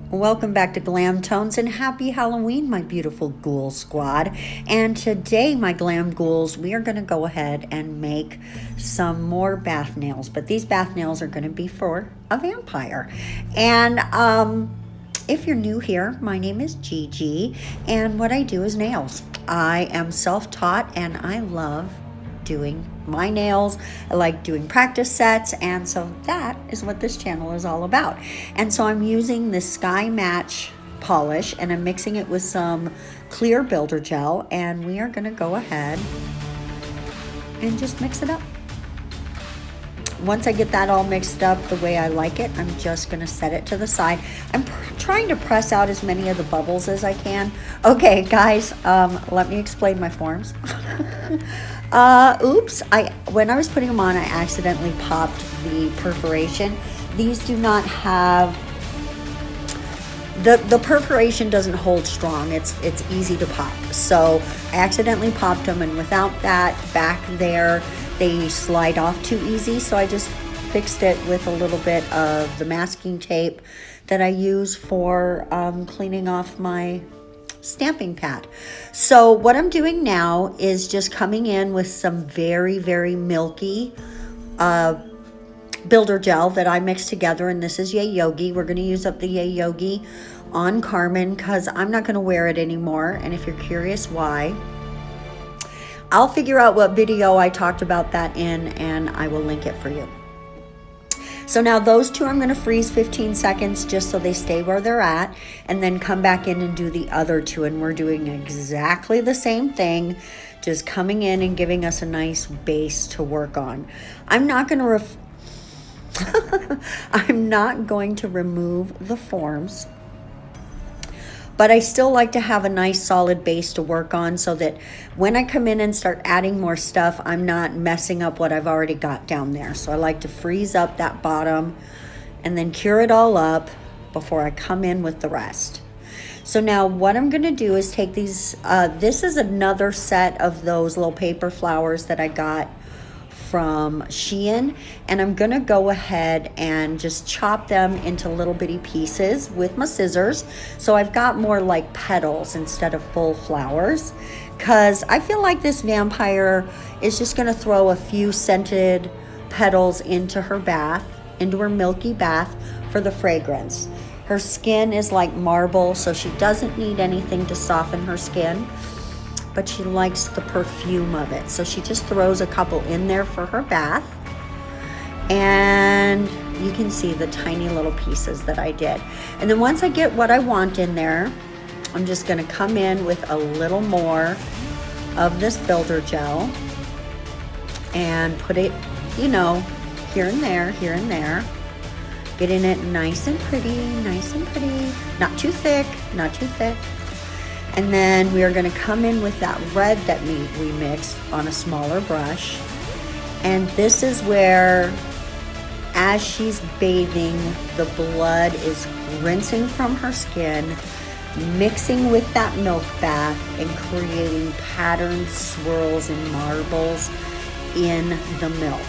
Welcome back to Glam Tones and happy Halloween, my beautiful ghoul squad. And today, my glam ghouls, we are going to go ahead and make some more bath nails. But these bath nails are going to be for a vampire. And if you're new here, my name is Gigi, and what I do is nails. I am self-taught, and I love doing my nails. I like doing practice sets, and so that is what this channel is all about. And so I'm using this Sky Match polish, and I'm mixing it with some clear builder gel, and we are going to go ahead and just mix it up. Once I get that all mixed up the way I like it, I'm just going to set it to the side. I'm trying to press out as many of the bubbles as I can. Okay, guys, let me explain my forms. Oops, when I was putting them on, I accidentally popped the perforation. These do not have, the perforation doesn't hold strong. It's easy to pop. So I accidentally popped them, and without that back there, they slide off too easy. So I just fixed it with a little bit of the masking tape that I use for cleaning off my stamping pad. So what I'm doing now is just coming in with some very, very milky builder gel that I mixed together, and this is Yayogi. We're going to use up the Yayogi on Carmen because I'm not going to wear it anymore, and if you're curious why, I'll figure out what video I talked about that in, and I will link it for you. So now those two I'm going to freeze 15 seconds just so they stay where they're at, and then come back in and do the other two, and we're doing exactly the same thing, just coming in and giving us a nice base to work on. I'm not going to remove the forms, but I still like to have a nice solid base to work on so that when I come in and start adding more stuff, I'm not messing up what I've already got down there. So I like to freeze up that bottom and then cure it all up before I come in with the rest. So now what I'm going to do is take these, this is another set of those little paper flowers that I got from Shein, and I'm gonna go ahead and just chop them into little bitty pieces with my scissors, so I've got more like petals instead of full flowers, because I feel like this vampire is just gonna throw a few scented petals into her bath, into her milky bath for the fragrance. Her skin is like marble, so she doesn't need anything to soften her skin, but she likes the perfume of it. So she just throws a couple in there for her bath. And you can see the tiny little pieces that I did. And then once I get what I want in there, I'm just gonna come in with a little more of this builder gel and put it, you know, here and there, getting it nice and pretty, not too thick, not too thick. And then we are going to come in with that red that we mixed on a smaller brush. And this is where, as she's bathing, the blood is rinsing from her skin, mixing with that milk bath, and creating patterns, swirls, and marbles in the milk.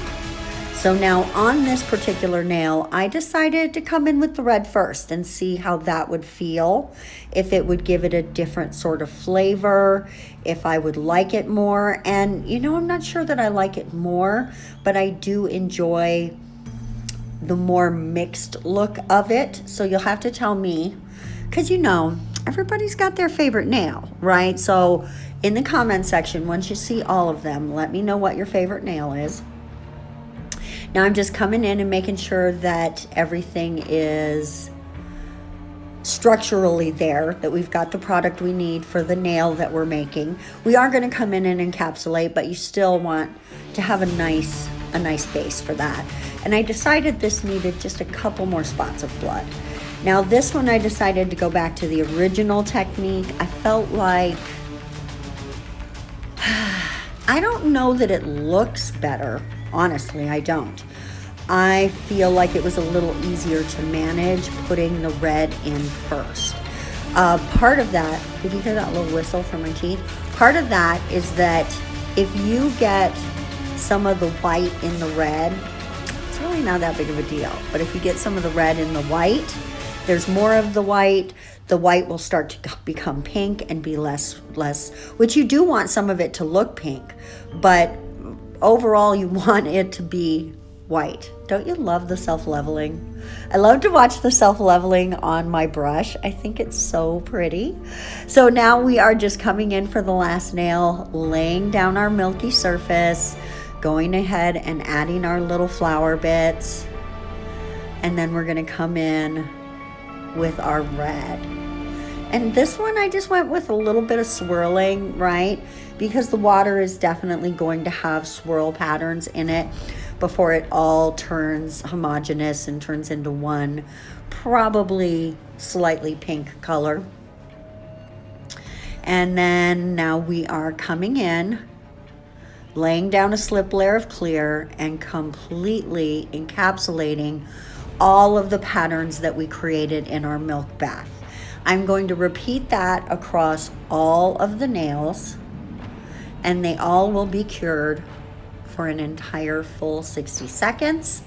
So now on this particular nail, I decided to come in with the red first and see how that would feel, if it would give it a different sort of flavor, if I would like it more. And you know, I'm not sure that I like it more, but I do enjoy the more mixed look of it. So you'll have to tell me, because you know, everybody's got their favorite nail, right? So in the comment section, once you see all of them, let me know what your favorite nail is. Now I'm just coming in and making sure that everything is structurally there, that we've got the product we need for the nail that we're making. We are going to come in and encapsulate, but you still want to have a nice base for that. And I decided this needed just a couple more spots of blood. Now this one I decided to go back to the original technique. I felt like, I don't know that it looks better. Honestly, I don't. I feel like it was a little easier to manage putting the red in first. Part of that, did you hear that little whistle from my teeth? Part of that is that if you get some of the white in the red, it's really not that big of a deal. But if you get some of the red in the white, there's more of the white will start to become pink and be less, which you do want some of it to look pink, but overall you want it to be white. Don't you love the self-leveling? I love to watch the self-leveling on my brush. I think it's so pretty. So now we are just coming in for the last nail, laying down our milky surface, going ahead and adding our little flower bits, and then we're going to come in with our red. And this one I just went with a little bit of swirling, right? Because the water is definitely going to have swirl patterns in it before it all turns homogeneous and turns into one probably slightly pink color. And then now we are coming in, laying down a slip layer of clear and completely encapsulating all of the patterns that we created in our milk bath. I'm going to repeat that across all of the nails, and they all will be cured for an entire full 60 seconds.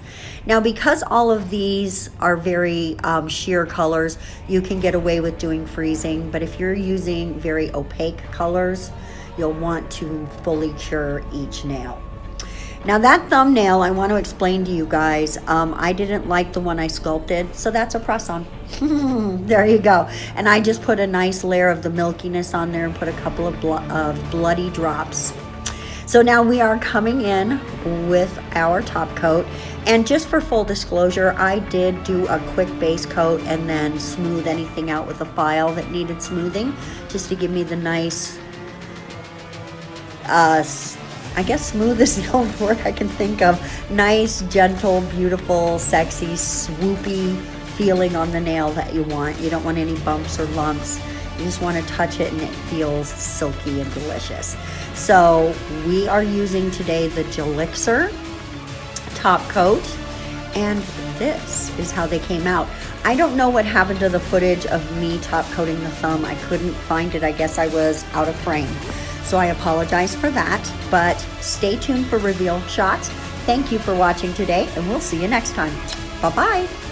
Now, because all of these are very sheer colors, you can get away with doing freezing, but if you're using very opaque colors, you'll want to fully cure each nail. Now that thumbnail, I want to explain to you guys, I didn't like the one I sculpted, so that's a press-on. There you go. And I just put a nice layer of the milkiness on there and put a couple of bloody drops. So now we are coming in with our top coat. And just for full disclosure, I did do a quick base coat and then smooth anything out with a file that needed smoothing, just to give me the nice, I guess smooth is the only word I can think of. Nice, gentle, beautiful, sexy, swoopy feeling on the nail that you want. You don't want any bumps or lumps. You just want to touch it and it feels silky and delicious. So we are using today the Gelixir top coat, and this is how they came out. I don't know what happened to the footage of me top coating the thumb. I couldn't find it. I guess I was out of frame. So I apologize for that, but stay tuned for reveal shots. Thank you for watching today, and we'll see you next time. Bye-bye.